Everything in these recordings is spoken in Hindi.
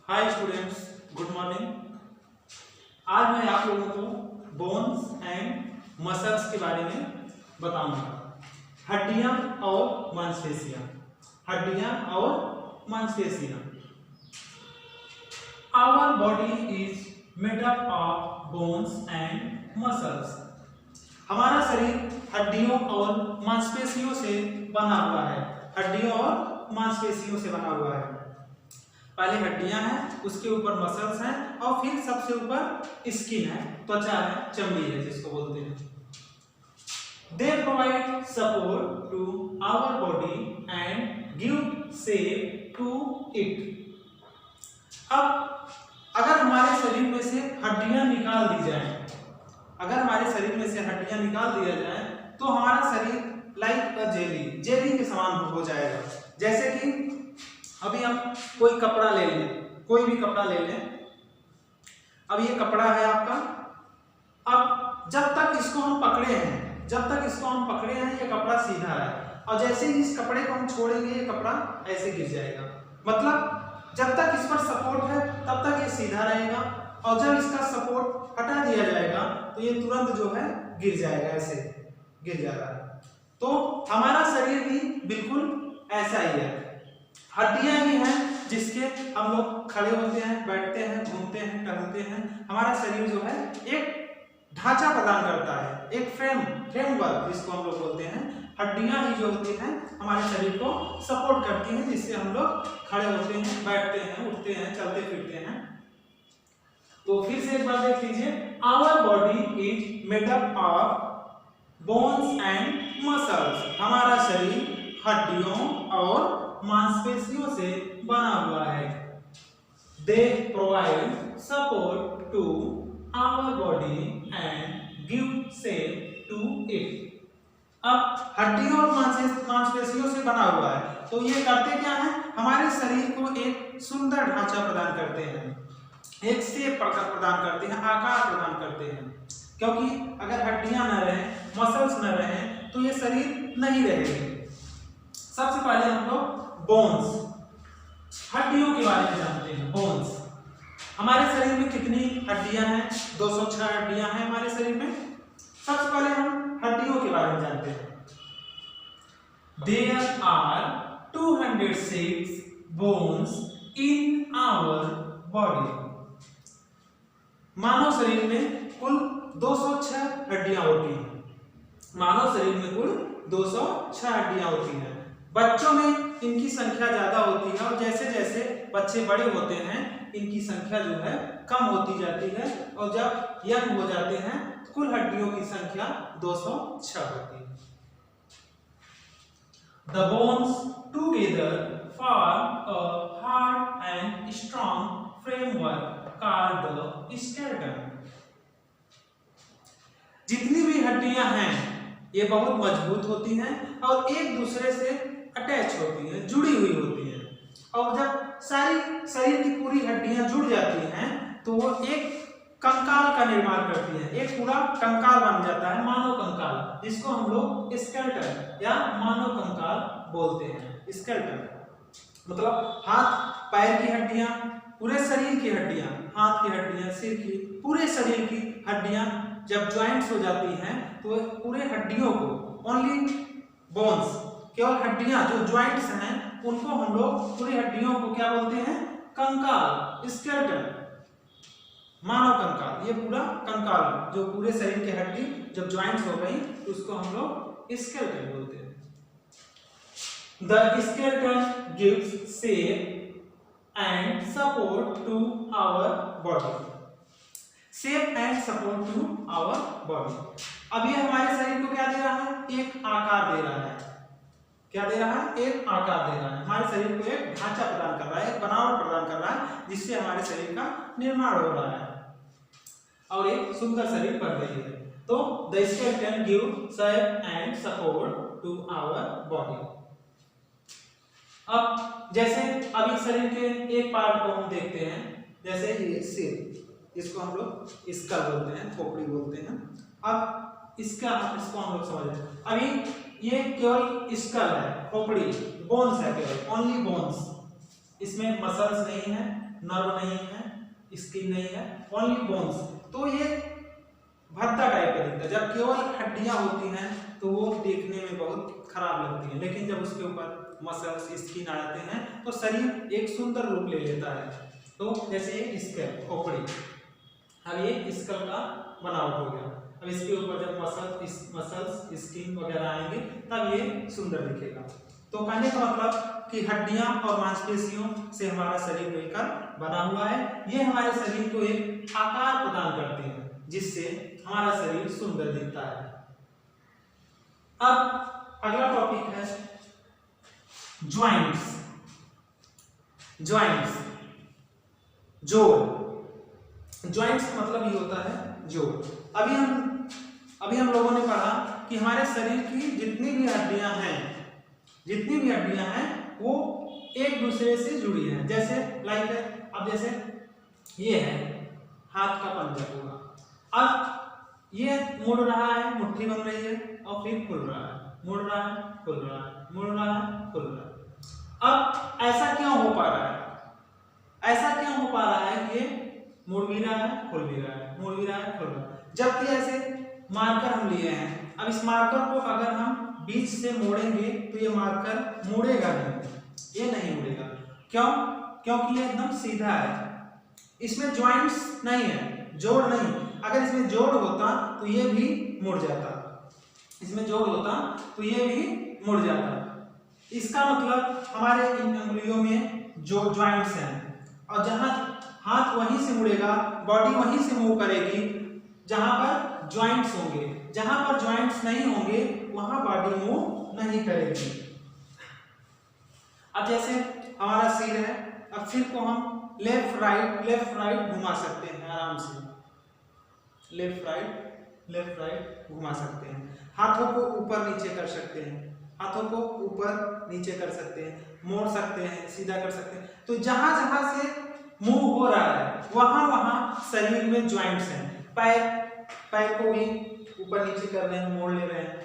Hi students, good morning. आज मैं आप लोगों को बोन्स एंड मसल्स के बारे में बताऊंगा। हड्डियां और मांसपेशियां। हड्डियां और मांसपेशियां। Our body is made up of bones and muscles. हमारा शरीर हड्डियों और मांसपेशियों से बना हुआ है। हड्डियों और मांसपेशियों से बना हुआ है। पहले हड्डियां हैं, उसके ऊपर मसल्स हैं और फिर सबसे ऊपर स्किन है, त्वचा है, चमड़ी है जिसको बोलते हैं। They provide support to our body and give shape to it. अब अगर हमारे शरीर में से हड्डियां निकाल दी जाएं, अगर हमारे शरीर में से हड्डियां निकाल दिया जाए तो हमारा शरीर लाइक अ जेली के समान हो जाएगा। जैसे कि अभी हम कोई कपड़ा ले लें, कोई भी कपड़ा ले लें। अब ये कपड़ा है आपका। अब जब तक इसको हम पकड़े हैं, ये कपड़ा सीधा है और जैसे ही इस कपड़े को हम छोड़ेंगे ये कपड़ा ऐसे गिर जाएगा। मतलब जब तक इस पर सपोर्ट है तब तक ये सीधा रहेगा और जब इसका सपोर्ट हटा दिया जाएगा तो ये तुरंत जो है गिर जाएगा, ऐसे गिर जाता है। तो हमारा शरीर भी बिल्कुल ऐसा ही है। हड्डियां ही हैं जिसके हम लोग खड़े होते हैं, बैठते हैं, घूमते हैं, टहलते हैं। हमारा शरीर जो है एक ढांचा प्रदान करता है, एक फ्रेमवर्क जिसको हम लोग बोलते हैं। हड्डियां ही जो होती हैं हमारे शरीर को सपोर्ट करती हैं, जिससे हम लोग खड़े होते हैं, बैठते हैं, उठते हैं, चलते फिरते हैं। तो फिर से एक बार देख लीजिए। Our body is made up of bones and muscles. हमारा शरीर हड्डियों और मांसपेशियों से बना हुआ है। They provide support to our body and give shape to it. अब हड्डियों और मांसपेशियों से बना हुआ है तो ये करते क्या है, हमारे शरीर को एक सुंदर ढांचा प्रदान करते हैं, एक शेप प्रदान करते हैं, आकार प्रदान करते हैं। क्योंकि अगर हड्डियां न रहें, मसल्स न रहें तो ये शरीर नहीं रहेगी। सबसे पहले हम लोग बोन्स, हड्डियों के बारे में जानते हैं। बोन्स, हमारे शरीर में कितनी हड्डियां हैं? 206 हड्डियां हैं हमारे शरीर में। सबसे पहले हम हड्डियों के बारे में जानते हैं। There are 206 bones in our body. मानव शरीर में कुल 206 हड्डियां होती हैं। मानव शरीर में कुल 206 हड्डियां होती हैं। बच्चों में इनकी संख्या ज्यादा होती है और जैसे जैसे बच्चे बड़े होते हैं इनकी संख्या जो है कम होती जाती है और जब यंग हो जाते हैं कुल हड्डियों की संख्या 206 होती है। The bones together form a hard and strong framework called the skeleton. जितनी भी हड्डियां हैं ये बहुत मजबूत होती हैं और एक दूसरे से अटैच होती हैं, जुड़ी हुई होती हैं। और जब सारी शरीर की पूरी हड्डियां जुड़ जाती हैं तो वो एक कंकाल का निर्माण करती हैं, एक पूरा कंकाल बन जाता है, मानव कंकाल, जिसको हम लोग स्केलेटन या मानव कंकाल बोलते हैं। स्केलेटन मतलब हाथ पैर की हड्डियां, पूरे शरीर की हड्डियां, हाथ की हड्डियां, सिर की, पूरे शरीर की हड्डियां जब ज्वाइंट्स हो जाती हैं तो पूरे हड्डियों को, ओनली बोन्स, केवल हड्डियां जो ज्वाइंट्स हैं उनको हम लोग पूरी हड्डियों को क्या बोलते हैं? कंकाल, स्केलेटन, मानव कंकाल। ये पूरा कंकाल जो पूरे शरीर की हड्डी जब ज्वाइंट्स हो गई तो उसको हम लोग स्केलेटन बोलते हैं। The skeleton gives shape and support to our body. Shape and support to our body. अब ये हमारे शरीर को क्या दे रहा है? एक आकार दे रहा है। क्या दे रहा है? एक आकार दे रहा है। हमारे शरीर को एक ढांचा प्रदान कर रहा है, एक बनावट प्रदान कर रहा है, जिससे हमारे शरीर का निर्माण हो रहा है और एक सुंदर शरीर बन रही है। तो the skeleton gives shape and support to our body. अब जैसे अभी शरीर के एक पार्ट को हम देखते हैं, जैसे ये सिर, इसको हम लोग स्कल बोलते हैं, खोपड़ी बोलते हैं। अब इसको हम लोग समझ रहे हैं। अभी ये केवल स्कल है, खोपड़ी, बोन्स है केवल, ओनली बोन्स। इसमें मसल्स नहीं है, नर्व नहीं है, स्किन नहीं है, ओनली बोन्स। तो ये भद्दा टाइप का दिखता है। जब केवल हड्डियां होती हैं तो वो देखने में बहुत खराब लगती हैं, लेकिन जब उसके ऊपर मसल्स स्किन आ जाते हैं तो शरीर एक सुंदर रूप ले लेता है। तो जैसे एक स्केल खोपड़ी, अब ये स्कल का बनावट हो गया। अब इसके ऊपर जब मसल्स स्किन वगैरह आएंगे तब ये सुंदर दिखेगा। तो कहने का मतलब कि हड्डियां और मांसपेशियों से हमारा शरीर मिलकर बना हुआ है। ये हमारे शरीर को एक आकार प्रदान करते हैं जिससे हमारा शरीर सुंदर दिखता है। अब अगला टॉपिक है ज्वाइंट्स। ज्वाइंट्स, जोड़। ज्वाइंट्स का मतलब ये होता है जोड़। अभी हम लोगों ने पढ़ा कि हमारे शरीर की जितनी भी हड्डियां हैं वो एक दूसरे से जुड़ी हैं। जैसे लाइक अब जैसे ये है हाथ का पंजा पूरा, अब ये मुड़ रहा है, मुट्ठी बन रही है और फिर खुल रहा है, मुड़ रहा है, खुल रहा है, मुड़ रहा है, खुल रहा है। अब ऐसा क्यों हो पा रहा है? ऐसा क्यों हो पा रहा है कि ये मुड़ भी रहा है, खुल भी रहा है, मुड़ भी रहा है, खुल रहा है। जबकि ऐसे मार्कर हम लिए हैं, अब इस मार्कर को अगर हम बीच से मोड़ेंगे तो ये मार्कर मुड़ेगा नहीं, ये नहीं मुड़ेगा। क्यों? क्योंकि ये एकदम सीधा है, इसमें ज्वाइंट्स नहीं है, जोड़ नहीं। अगर इसमें जोड़ होता तो ये भी मुड़ जाता, इसमें जोड़ होता तो ये भी मुड़ जाता। इसका मतलब हमारे इन अंगुलियों में जो ज्वाइंट्स हैं, और जहां हाथ वहीं से मुड़ेगा, बॉडी वहीं से मूव करेगी जहां पर ज्वाइंट्स होंगे। जहां पर ज्वाइंट्स नहीं होंगे वहां बॉडी मूव नहीं करेगी। अब जैसे हमारा सिर है, अब सिर को हम लेफ्ट राइट घुमा सकते हैं आराम से, लेफ्ट राइट घुमा सकते हैं। हाथों को ऊपर नीचे कर सकते हैं, हाथों को ऊपर नीचे कर सकते हैं, मोड़ सकते हैं, सीधा कर सकते हैं। तो जहां जहां से मूव हो रहा है वहां वहां शरीर में ज्वाइंट्स हैं। पैर को भी ऊपर नीचे कर रहे हैं, मोड़ ले रहे हैं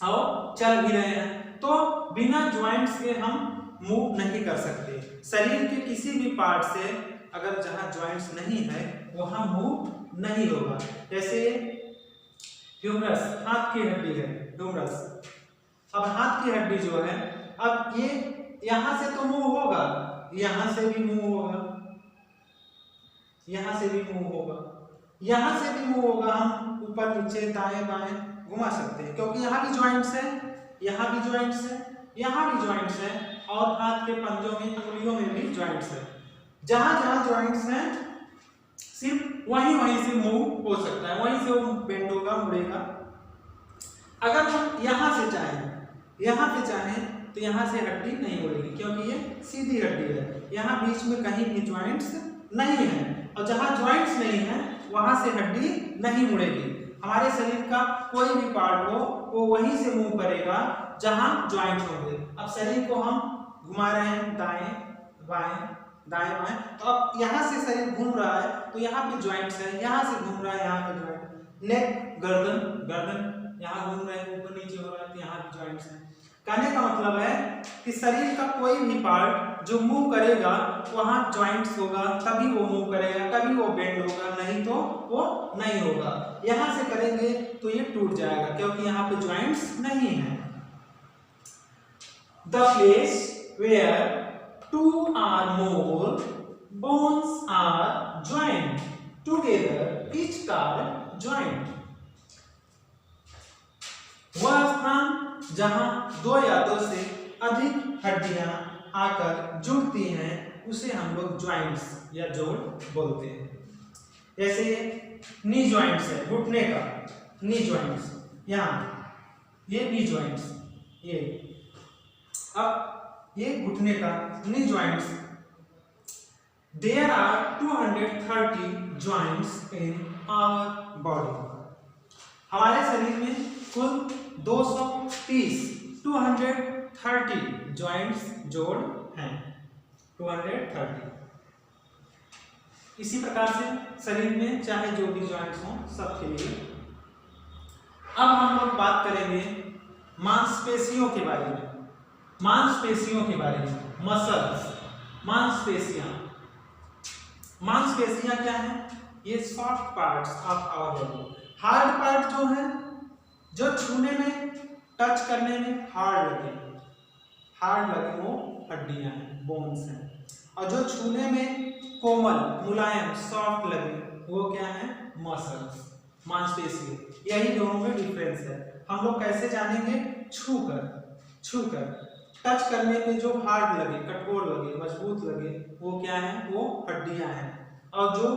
और चल भी रहे हैं। तो बिना ज्वाइंट्स के हम मूव नहीं कर सकते। शरीर के किसी भी पार्ट से अगर जहां ज्वाइंट्स नहीं है वहां मूव नहीं होगा। जैसे ह्यूमरस, हाथ की हड्डी है ह्यूमरस। अब हाथ की हड्डी जो है, अब ये यहां से तो मूव होगा, यहां से भी मूव होगा, यहां से भी मूव होगा, यहां से भी मूव होगा। हम ऊपर नीचे दाएं बाएं घुमा सकते हैं क्योंकि यहाँ भी ज्वाइंट्स है, यहाँ भी ज्वाइंट्स है, यहाँ भी ज्वाइंट्स है, और हाथ के पंजों में, अंगुलियों में भी ज्वाइंट्स है। जहां जहां ज्वाइंट्स हैं सिर्फ वहीं से मूव हो सकता है, वहीं से वो बेंड होगा, मुड़ेगा। अगर हम यहाँ से चाहें, यहाँ पे चाहें तो यहाँ से हड्डी नहीं मुड़ेगी क्योंकि ये सीधी हड्डी है। यहाँ बीच में कहीं भी ज्वाइंट्स नहीं है, और जहाँ ज्वाइंट्स नहीं है वहां से हड्डी नहीं मुड़ेगी। हमारे शरीर का कोई भी पार्ट हो वो वहीं से मूव करेगा जहां ज्वाइंट होंगे। अब शरीर को हम घुमा रहे हैं दाएं बाएं, तो अब यहाँ से शरीर घूम रहा है तो यहाँ पे ज्वाइंट्स है, यहाँ से घूम रहा है, यहाँ पे ज्वाइंट। नेक, गर्दन यहाँ घूम रहे हैं, ऊपर नीचे हो रहा है तो यहाँ भी ज्वाइंट्स हैं। कहने का मतलब है कि शरीर का कोई भी पार्ट जो मूव करेगा वहां ज्वाइंट्स होगा, तभी वो मूव करेगा, तभी वो बेंड होगा, नहीं तो वो नहीं होगा। यहां से करेंगे तो ये टूट जाएगा क्योंकि यहाँ पे ज्वाइंट्स नहीं है। The place where two or more bones are joined together, each called joint. वह स्थान जहां दो या दो से अधिक हड्डियां आकर जुड़ती हैं उसे हम लोग ज्वाइंट्स या जोड़ बोलते हैं। जैसे नी ज्वाइंट्स है, घुटने का नी ज्वाइंट्स, यहाँ ये नी ज्वाइंट्स, ये अब ये घुटने का knee joints. There are 230 joints in our body. हमारे शरीर में कुल 230 ज्वाइंट्स जोड़ हैं, 230। इसी प्रकार से शरीर में चाहे जो भी ज्वाइंट्स हों सबके लिए। अब हम लोग बात करेंगे मांसपेशियों के बारे में, मांसपेशियों के बारे में, मांसपेशियां। मांसपेशियां क्या है? ये soft parts of our body. Hard part जो है, जो छूने में, टच करने में हार्ड लगे वो हड्डियां हैं, बोन्स हैं। और जो छूने में कोमल, मुलायम, सॉफ्ट लगे वो क्या है? मसल्स, मांसपेशियां। यही दोनों में डिफरेंस है। हम लोग कैसे जानेंगे? छूकर टच करने में जो हार्ड लगे, कठोर लगे, मजबूत लगे वो क्या है? वो हड्डियां हैं। और जो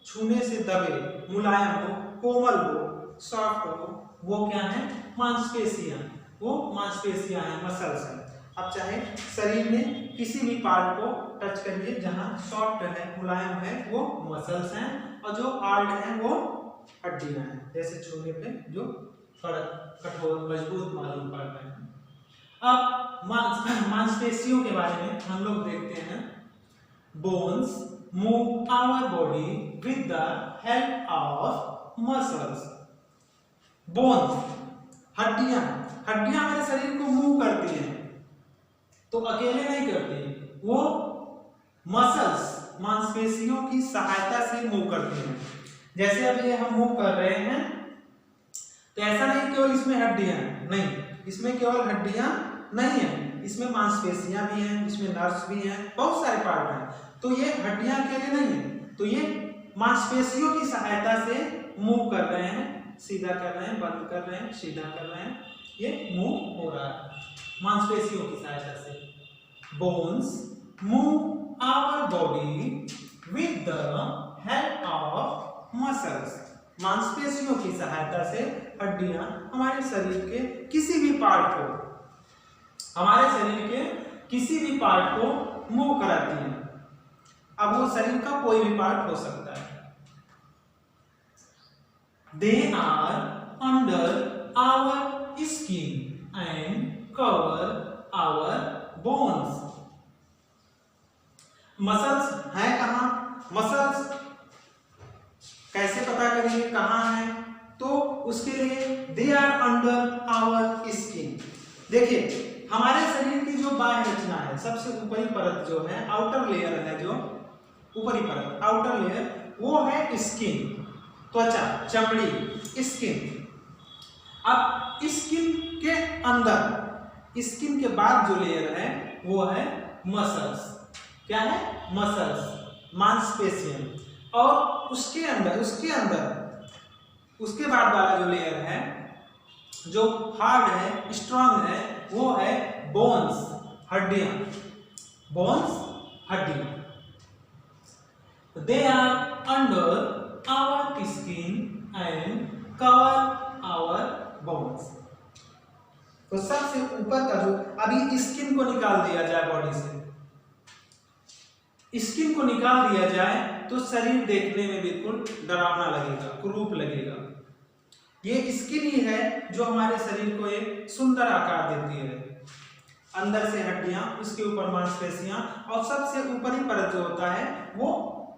छूने से दबे, मुलायम हो, कोमल हो, सॉफ्ट हो, वो क्या है? मांसपेशियां। वो मांसपेशियां हैं, मसल्स हैं। अब चाहे शरीर में किसी भी पार्ट को टच करिए, जहां सॉफ्ट है, मुलायम है, वो मसल्स हैं, और जो हार्ड है वो हड्डियां हैं। जैसे छूने पे जो कठोर, मजबूत मालूम पड़ता है। अब मांसपेशियों के बारे में हम लोग देखते हैं। Bones move our body with the help of muscles. Bones, हड्डियां हमारे शरीर को मूव करती हैं, तो अकेले नहीं करती, वो मसल्स, मांसपेशियों की सहायता से मूव करती हैं। जैसे अब ये हम मूव कर रहे हैं, तो ऐसा नहीं केवल इसमें हड्डियां, नहीं, इसमें केवल हड्डियां नहीं है, इसमें मांसपेशियां भी हैं, इसमें नर्व्स भी हैं, बहुत सारे पार्ट हैं। तो ये हड्डियां अकेले नहीं है, तो ये मांसपेशियों की सहायता से मूव कर रहे हैं, सीधा कर रहे हैं, बंद कर रहे हैं, सीधा कर रहे हैं, ये मूव हो रहा है मांसपेशियों की सहायता से। Bones move our body with the help of muscles. मांसपेशियों की सहायता से हड्डियां हमारे शरीर के किसी भी पार्ट को, हमारे शरीर के किसी भी पार्ट को मूव कराती हैं। अब वो शरीर का कोई भी पार्ट हो सकता है। They are under our skin and cover our bones. Muscles है कहाँ? मसल्स कैसे पता करेंगे कहाँ है? तो उसके लिए they are under our skin. देखिए हमारे शरीर की जो बाह्य रचना है, सबसे ऊपरी परत जो है, आउटर लेयर है, जो ऊपरी परत, आउटर लेयर, वो है स्किन, त्वचा, चमड़ी, स्किन। अब स्किन के अंदर, स्किन के बाद जो लेयर है वो है मसल्स। क्या है? मसल्स, मांसपेशियां। और उसके अंदर उसके बाद वाला जो लेयर है, जो हार्ड है, स्ट्रांग है, वो है बोन्स, हड्डियां। बोन्स, हड्डियां। They are under our skin and cover our bones. तो सबसे ऊपर का जो, अभी स्किन को निकाल दिया जाए बॉडी से, स्किन को निकाल दिया जाए तो शरीर देखने में बिल्कुल डरावना लगेगा, कुरूप लगेगा। ये स्किन ही है जो हमारे शरीर को एक सुंदर आकार देती है। अंदर से हड्डियां, उसके ऊपर मांसपेशियां, और सबसे ऊपरी परत जो होता है वो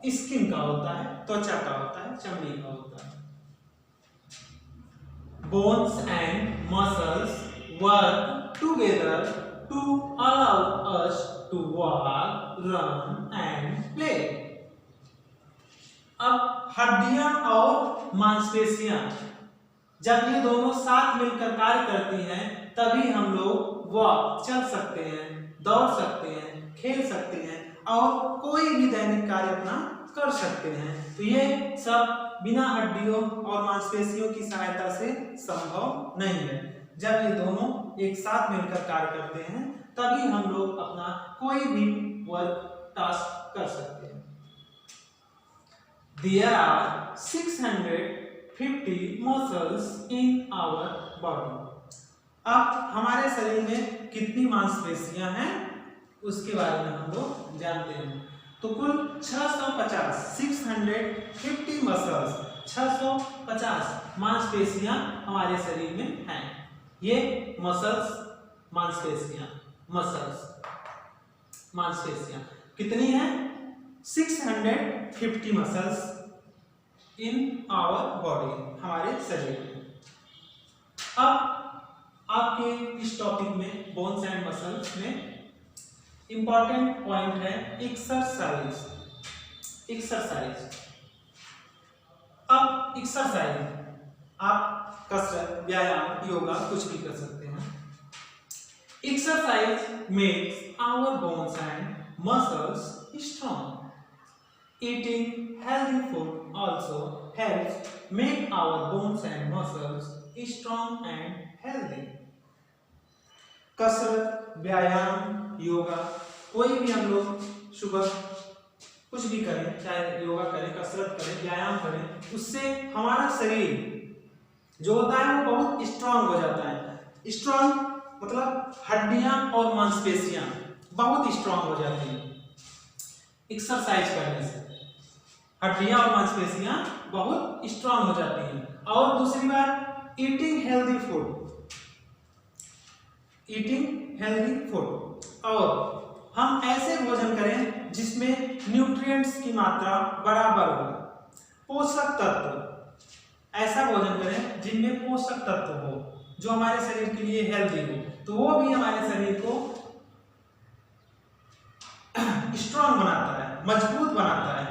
स्किन का होता है, त्वचा का होता है, चमड़ी का होता है। Bones and muscles work together to allow us to walk, run and play. अब हड्डियां और मांसपेशियां, जब ये दोनों साथ मिलकर कार्य करती हैं, तभी हम लोग वॉक, चल सकते हैं, दौड़ सकते हैं, खेल सकते हैं, और कोई भी दैनिक कार्य अपना कर सकते हैं। तो ये सब बिना हड्डियों और मांसपेशियों की सहायता से संभव नहीं है। जब ये दोनों एक साथ मिलकर कार्य करते हैं, तभी हम लोग अपना कोई भी वर्क, टास्क कर सकते हैं। There are 650 muscles in our body. अब हमारे शरीर में कितनी मांसपेशियां हैं उसके बारे में हम लोग जानते हैं। तो कुल 650, 650 मसल्स, 650 मांसपेशियां हमारे शरीर में हैं। ये मसल्स, मांसपेशियां, मसल्स, मांसपेशियां कितनी हैं? 650 मसल्स इन आवर बॉडी, हमारे शरीर में। अब आपके इस टॉपिक में बोन्स एंड मसल्स में इंपॉर्टेंट पॉइंट है एक्सरसाइज। एक्सरसाइज, अब एक्सरसाइज आप कसरत, व्यायाम, योगा कुछ भी कर सकते हैं। Exercise makes our bones and muscles strong. Eating healthy food also helps make our bones and muscles strong and healthy. कसरत, व्यायाम, योगा कोई भी हम लोग सुबह कुछ भी करें, चाहे योगा करें, कसरत करें, व्यायाम करें, उससे हमारा शरीर जो होता है वो बहुत स्ट्रांग हो जाता है। स्ट्रांग मतलब हड्डियां और मांसपेशियां बहुत स्ट्रांग हो जाती हैं एक्सरसाइज करने से। हड्डियां और मांसपेशियां बहुत स्ट्रांग हो जाती हैं। और दूसरी बात, eating healthy food, eating healthy food, और हम ऐसे भोजन करें जिसमें न्यूट्रिएंट्स की मात्रा बराबर हो, पोषक तत्व, ऐसा भोजन करें जिनमें पोषक तत्व हो जो हमारे शरीर के लिए हेल्दी हो, तो वो भी हमारे शरीर को स्ट्रांग बनाता है, मजबूत बनाता है।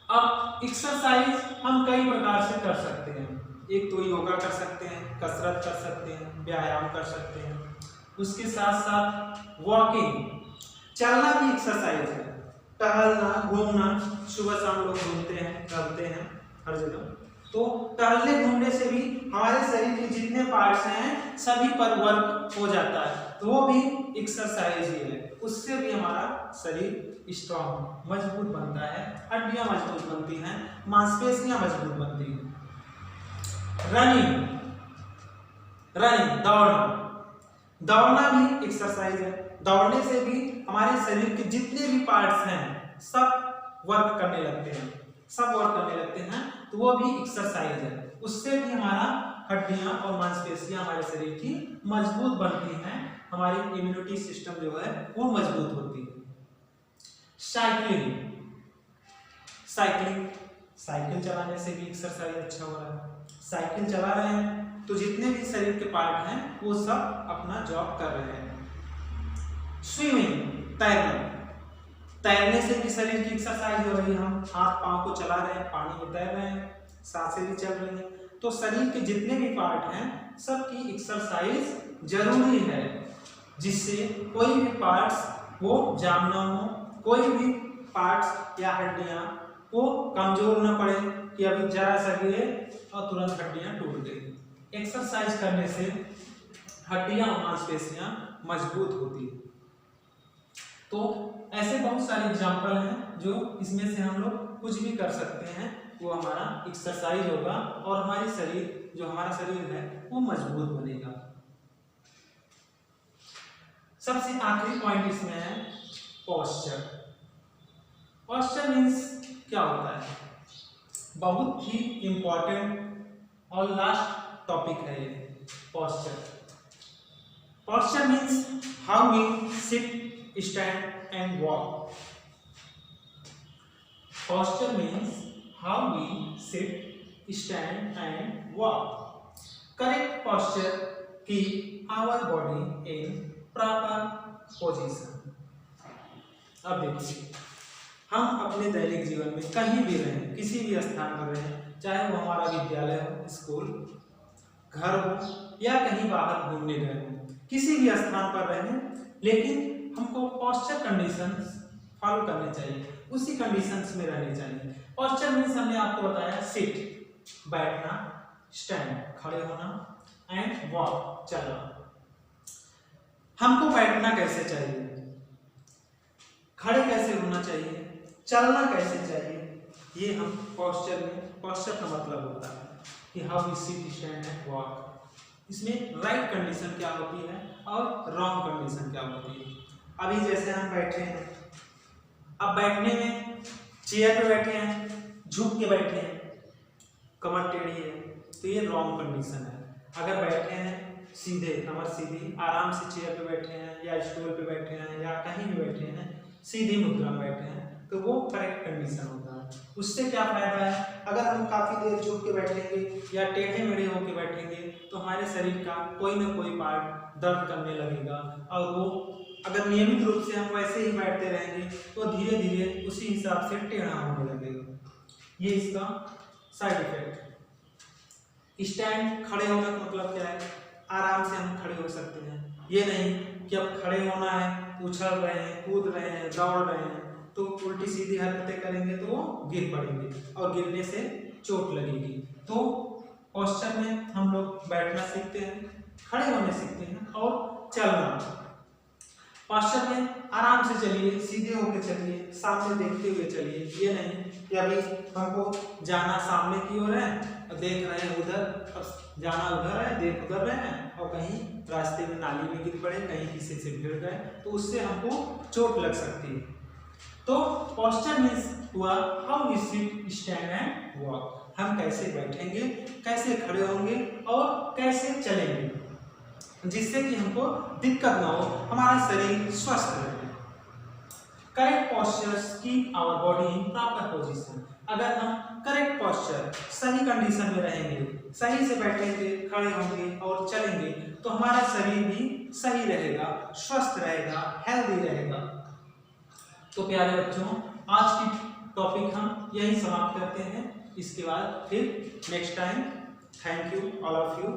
अब एक्सरसाइज हम कई प्रकार से कर सकते हैं। एक तो योगा कर सकते हैं, कसरत कर सकते हैं, व्यायाम कर सकते हैं, उसके साथ साथ वॉकिंग, चलना भी एक्सरसाइज है। टहलना, घूमना, सुबह शाम लोग घूमते हैं, टहलते हैं हर जगह, तो टहलने घूमने से भी हमारे शरीर के जितने पार्ट्स हैं सभी पर वर्क हो जाता है, तो वो भी एक्सरसाइज ही है। उससे भी हमारा शरीर स्ट्रॉन्ग, मजबूत बनता है, हड्डियां मजबूत बनती हैं, मांसपेशियां मजबूत बनती हैं। रनिंग, दौड़ना भी एक्सरसाइज है। दौड़ने से भी हमारे शरीर के जितने भी पार्ट्स हैं सब वर्क करने लगते हैं, तो वो भी एक्सरसाइज है। उससे भी हमारा हड्डियां और मांसपेशियां हमारे शरीर की मजबूत बनती हैं, हमारी इम्यूनिटी सिस्टम जो है वो मजबूत होती है। साइकिल चलाने से भी एक्सरसाइज अच्छा हो रहा है। साइकिल चला रहे हैं तो जितने भी शरीर के पार्ट हैं वो सब अपना जॉब कर रहे हैं। स्विमिंग, तैरने से भी शरीर की एक्सरसाइज हो रही है। हम हाथ पांव को चला रहे हैं, पानी में तैर रहे हैं, सांसें भी चल रही हैं, तो शरीर के जितने भी पार्ट हैं सबकी एक्सरसाइज जरूरी है, जिससे कोई भी पार्ट्स वो जाम ना हो, कोई भी पार्ट्स या हड्डियां वो कमजोर ना पड़े कि अभी जरा सा गिरे और तुरंत हड्डियां टूट गई। एक्सरसाइज करने से हड्डियां और मांसपेशियां मजबूत होती है। तो ऐसे बहुत सारे एग्जाम्पल हैं जो इसमें से हम लोग कुछ भी कर सकते हैं, वो हमारा एक्सरसाइज होगा और हमारी शरीर जो हमारा शरीर है वो मजबूत बनेगा। सबसे आखिरी पॉइंट इसमें है पोस्चर। पोस्चर मीन्स क्या होता है, बहुत ही इंपॉर्टेंट और लास्ट टॉपिक है ये posture. Posture means how we sit, stand and walk. Posture means how we sit, stand and walk. Correct posture keep our body in proper position. अब देखिए, हम अपने दैनिक जीवन में कहीं भी रहें, किसी भी स्थान पर रहें, चाहे वो हमारा विद्यालय हो, स्कूल, घर हो या कहीं बाहर घूमने गए हो, किसी भी स्थान पर रहें, लेकिन हमको पोस्चर कंडीशंस फॉलो करने चाहिए, उसी कंडीशंस में रहने चाहिए। पोस्चर मीन्स हमने आपको बताया सिट, बैठना, स्टैंड, खड़े होना, एंड वॉक, चलना। हमको बैठना कैसे चाहिए, खड़े कैसे होना चाहिए, चलना कैसे चाहिए, ये हम पोस्चर में, पोस्चर का मतलब होता है कि how we sit, stand and walk. इसमें राइट कंडीशन क्या होती है और रॉन्ग कंडीशन क्या होती है। अभी जैसे हम बैठे हैं, अब बैठने में चेयर पे बैठे हैं, झुक के बैठे हैं, कमर टेढ़ी है, तो ये रॉन्ग कंडीशन है। अगर बैठे हैं सीधे, कमर सीधी, आराम से चेयर पे बैठे हैं या स्टूल पे बैठे हैं या कहीं भी बैठे हैं, सीधी मुद्रा में बैठे हैं, तो वो करेक्ट कंडीशन होता है। उससे क्या फायदा है, अगर हम काफी देर झुक के बैठेंगे या टेढ़े मेढ़े होकर बैठेंगे तो हमारे शरीर का कोई ना कोई पार्ट दर्द करने लगेगा और वो अगर नियमित रूप से हम वैसे ही बैठते रहेंगे तो धीरे धीरे उसी हिसाब से टेढ़ा होने लगेगा। ये इसका साइड इफेक्ट। स्टैंड खड़े होने का मतलब क्या है? आराम से हम खड़े हो सकते हैं। ये नहीं कि अब खड़े होना है, उछल रहे हैं, कूद रहे हैं, दौड़ रहे हैं तो उल्टी सीधी हरकतें करेंगे तो वो गिर पड़ेंगे और गिरने से चोट लगेगी। तो पोस्चर में हम लोग बैठना सीखते हैं, खड़े होने सीखते हैं और चलना। पोस्चर में आराम से चलिए, सीधे होकर चलिए, सामने देखते हुए चलिए। ये नहीं कि अभी हमको जाना सामने की ओर है और देख रहे हैं उधर, अब जाना उधर है, देख उधर रहे हैं और कहीं रास्ते में नाली में गिर पड़े, कहीं किसी से भिड़ गए तो उससे हमको चोट लग सकती है। तो पोस्चर मीन्स हुआ how we sit, stand and walk. हम कैसे बैठेंगे, कैसे खड़े होंगे और कैसे चलेंगे जिससे कि हमको दिक्कत ना हो, हमारा शरीर स्वस्थ रहे। Correct postures keep our body in proper position. अगर हम करेक्ट पोस्चर, सही कंडीशन में रहेंगे, सही से बैठेंगे, खड़े होंगे और चलेंगे तो हमारा शरीर भी सही रहेगा, स्वस्थ रहेगा, हेल्दी रहेगा। तो प्यारे बच्चों, आज की टॉपिक हम यही समाप्त करते हैं। इसके बाद फिर next time. Thank you all of you.